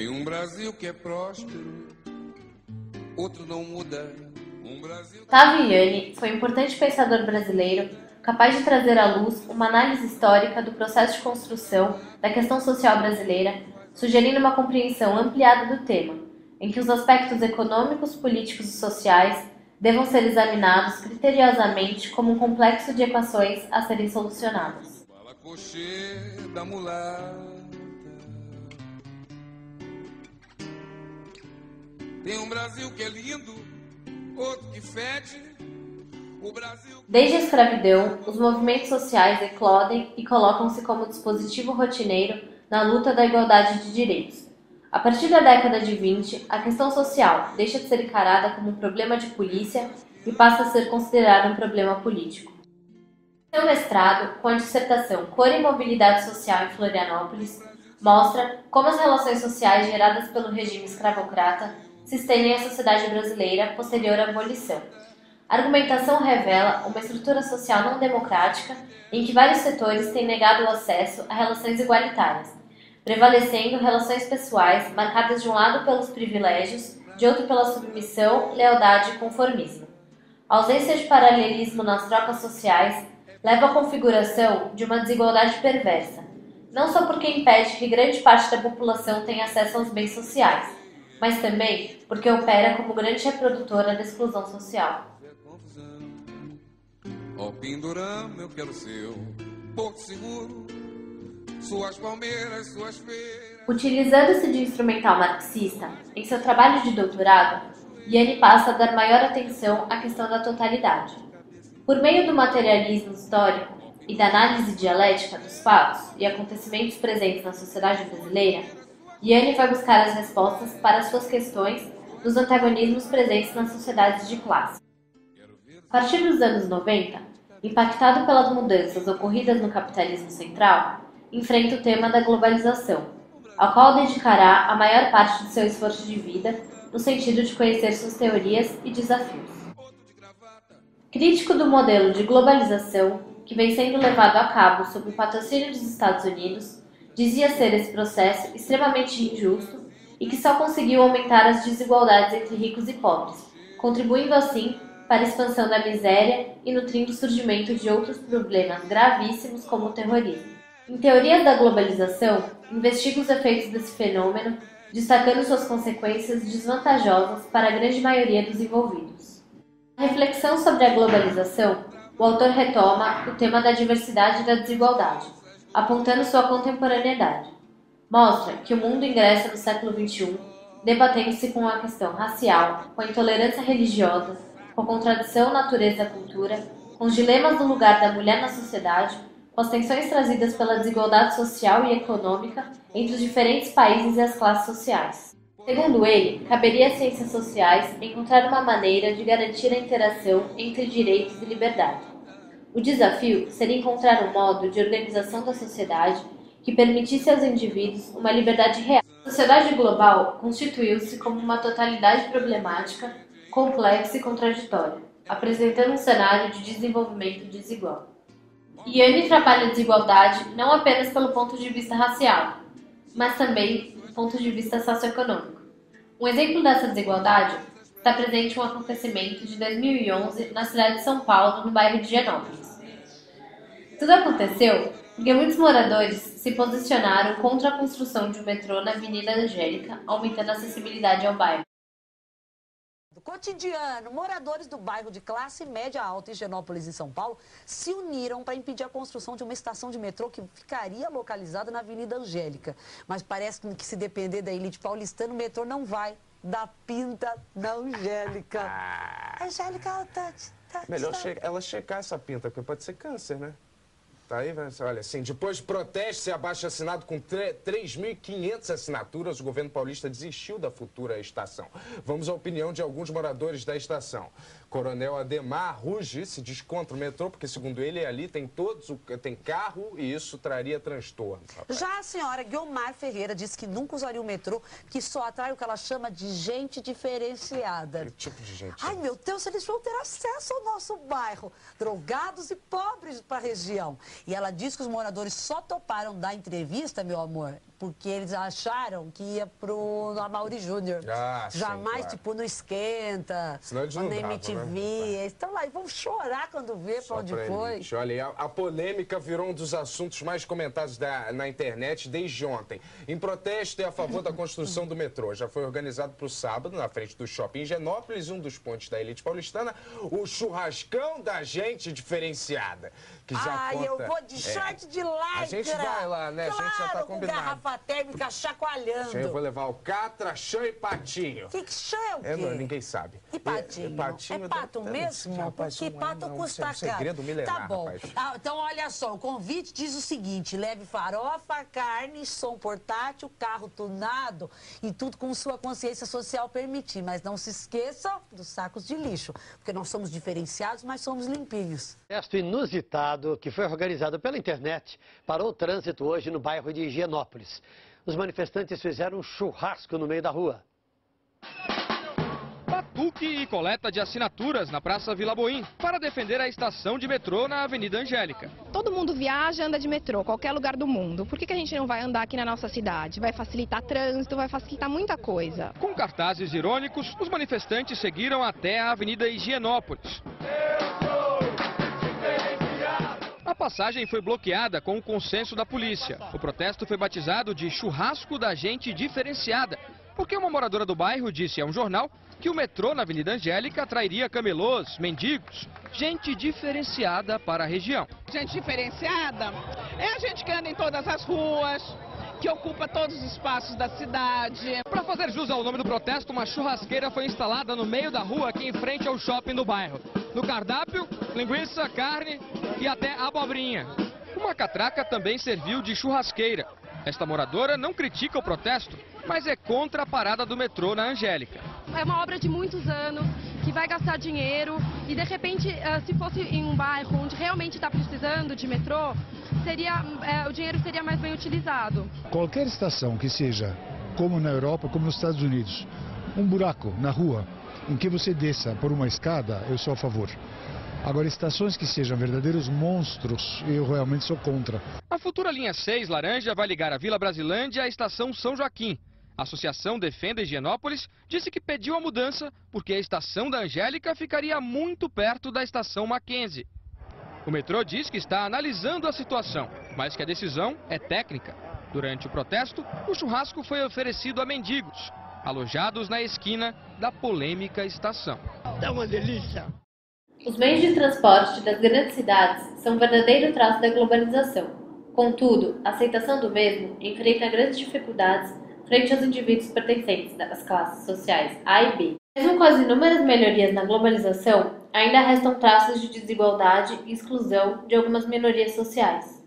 Tem um Brasil que é próspero, outro não muda. Um Brasil... Otávio Yanni foi um importante pensador brasileiro capaz de trazer à luz uma análise histórica do processo de construção da questão social brasileira, sugerindo uma compreensão ampliada do tema, em que os aspectos econômicos, políticos e sociais devam ser examinados criteriosamente como um complexo de equações a serem solucionadas. Fala cochê da mulata. Tem um Brasil que é lindo, outro que fede. O Brasil... Desde a escravidão, os movimentos sociais eclodem e colocam-se como dispositivo rotineiro na luta da igualdade de direitos. A partir da década de 20, a questão social deixa de ser encarada como um problema de polícia e passa a ser considerada um problema político. Seu mestrado, com a dissertação Cor e Mobilidade Social em Florianópolis, mostra como as relações sociais geradas pelo regime escravocrata se estendem à sociedade brasileira posterior à abolição. A argumentação revela uma estrutura social não democrática em que vários setores têm negado o acesso a relações igualitárias, prevalecendo relações pessoais marcadas de um lado pelos privilégios, de outro pela submissão, lealdade e conformismo. A ausência de paralelismo nas trocas sociais leva à configuração de uma desigualdade perversa, não só porque impede que grande parte da população tenha acesso aos bens sociais, mas também porque opera como grande reprodutora da exclusão social. Ó Pindorama, eu quero seu porto seguro, suas palmeiras, suas feiras. Utilizando-se de instrumental marxista, em seu trabalho de doutorado, Yanni passa a dar maior atenção à questão da totalidade. Por meio do materialismo histórico e da análise dialética dos fatos e acontecimentos presentes na sociedade brasileira, Yanni vai buscar as respostas para as suas questões dos antagonismos presentes nas sociedades de classe. A partir dos anos 90, impactado pelas mudanças ocorridas no capitalismo central, enfrenta o tema da globalização, ao qual dedicará a maior parte de seu esforço de vida no sentido de conhecer suas teorias e desafios. Crítico do modelo de globalização que vem sendo levado a cabo sob o patrocínio dos Estados Unidos, dizia ser esse processo extremamente injusto e que só conseguiu aumentar as desigualdades entre ricos e pobres, contribuindo assim para a expansão da miséria e nutrindo o surgimento de outros problemas gravíssimos como o terrorismo. Em Teorias da Globalização, investiga os efeitos desse fenômeno, destacando suas consequências desvantajosas para a grande maioria dos envolvidos. Na reflexão sobre a globalização, o autor retoma o tema da diversidade e da desigualdade, apontando sua contemporaneidade. Mostra que o mundo ingressa no século XXI, debatendo-se com a questão racial, com a intolerância religiosa, com a contradição natureza-cultura, com os dilemas do lugar da mulher na sociedade, com as tensões trazidas pela desigualdade social e econômica entre os diferentes países e as classes sociais. Segundo ele, caberia às ciências sociais encontrar uma maneira de garantir a interação entre direitos e liberdade. O desafio seria encontrar um modo de organização da sociedade que permitisse aos indivíduos uma liberdade real. A sociedade global constituiu-se como uma totalidade problemática, complexa e contraditória, apresentando um cenário de desenvolvimento desigual. Yanni trabalha a desigualdade não apenas pelo ponto de vista racial, mas também do ponto de vista socioeconômico. Um exemplo dessa desigualdade está presente em um acontecimento de 2011 na cidade de São Paulo, no bairro de Higienópolis. Tudo aconteceu porque muitos moradores se posicionaram contra a construção de um metrô na Avenida Angélica, aumentando a acessibilidade ao bairro. Do cotidiano, moradores do bairro de classe média alta, Higienópolis e São Paulo, se uniram para impedir a construção de uma estação de metrô que ficaria localizada na Avenida Angélica. Mas parece que se depender da elite paulistana, o metrô não vai dar pinta na Angélica. Angélica, melhor ela checar essa pinta, porque pode ser câncer, né? Tá aí, olha, assim, depois de protestos e abaixo-assinado com 3.500 assinaturas, o governo paulista desistiu da futura estação. Vamos à opinião de alguns moradores da estação. Coronel Ademar Ruge se diz contra o metrô, porque, segundo ele, ali tem carro e isso traria transtorno. Já a senhora Guiomar Ferreira disse que nunca usaria o metrô, que só atrai o que ela chama de gente diferenciada. Que tipo de gente? Ai, meu Deus, eles vão ter acesso ao nosso bairro. Drogados e pobres para a região. E ela diz que os moradores só toparam dar entrevista, meu amor, porque eles acharam que ia pro Amaury Júnior. Jamais, sim, claro. Tipo, no Esquenta, senão eles na não MTV. davam, né? Eles estão lá e vão chorar quando vê pra onde foi. Olha, a polêmica virou um dos assuntos mais comentados na internet desde ontem. Em protesto e a favor da construção do metrô. Já foi organizado para o sábado, na frente do shopping Higienópolis, um dos pontos da elite paulistana, o churrascão da gente diferenciada. Que já conta, eu vou de short de lycra. A gente vai lá, né? Claro, a gente já tá combinado. Com garrafa térmica chacoalhando. Eu vou levar o Catra, Chã e Patinho. Que chã é o quê? Ninguém sabe. E Patinho? Patinho é pato mesmo? Rapaz, porque pato custa caro. Segredo milenar, tá bom. Então, olha só, o convite diz o seguinte: leve farofa, carne, som portátil, carro tunado e tudo com sua consciência social permitir. Mas não se esqueça dos sacos de lixo, porque nós somos diferenciados, mas somos limpinhos. Protesto inusitado que foi organizado pela internet parou o trânsito hoje no bairro de Higienópolis. Os manifestantes fizeram um churrasco no meio da rua. Batuque e coleta de assinaturas na Praça Vila Boim para defender a estação de metrô na Avenida Angélica. Todo mundo viaja, anda de metrô, qualquer lugar do mundo. Por que a gente não vai andar aqui na nossa cidade? Vai facilitar trânsito, vai facilitar muita coisa. Com cartazes irônicos, os manifestantes seguiram até a Avenida Higienópolis. A passagem foi bloqueada com o consenso da polícia. O protesto foi batizado de churrasco da gente diferenciada, porque uma moradora do bairro disse a um jornal que o metrô na Avenida Angélica atrairia camelôs, mendigos, gente diferenciada para a região. Gente diferenciada é a gente que anda em todas as ruas, que ocupa todos os espaços da cidade. Para fazer jus ao nome do protesto, uma churrasqueira foi instalada no meio da rua, aqui em frente ao shopping do bairro. No cardápio, linguiça, carne e até abobrinha. Uma catraca também serviu de churrasqueira. Esta moradora não critica o protesto, mas é contra a parada do metrô na Angélica. É uma obra de muitos anos, que vai gastar dinheiro e, de repente, se fosse em um bairro onde realmente está precisando de metrô, o dinheiro seria mais bem utilizado. Qualquer estação que seja, como na Europa, como nos Estados Unidos, um buraco na rua em que você desça por uma escada, eu sou a favor. Agora, estações que sejam verdadeiros monstros, eu realmente sou contra. A futura linha 6 laranja vai ligar a Vila Brasilândia à estação São Joaquim. A Associação Defenda Higienópolis disse que pediu a mudança porque a estação da Angélica ficaria muito perto da estação Mackenzie. O metrô diz que está analisando a situação, mas que a decisão é técnica. Durante o protesto, o churrasco foi oferecido a mendigos, alojados na esquina da polêmica estação. Tá uma delícia! Os meios de transporte das grandes cidades são um verdadeiro traço da globalização. Contudo, a aceitação do mesmo enfrenta grandes dificuldades frente aos indivíduos pertencentes das classes sociais A e B. Mesmo com as inúmeras melhorias na globalização, ainda restam traços de desigualdade e exclusão de algumas minorias sociais.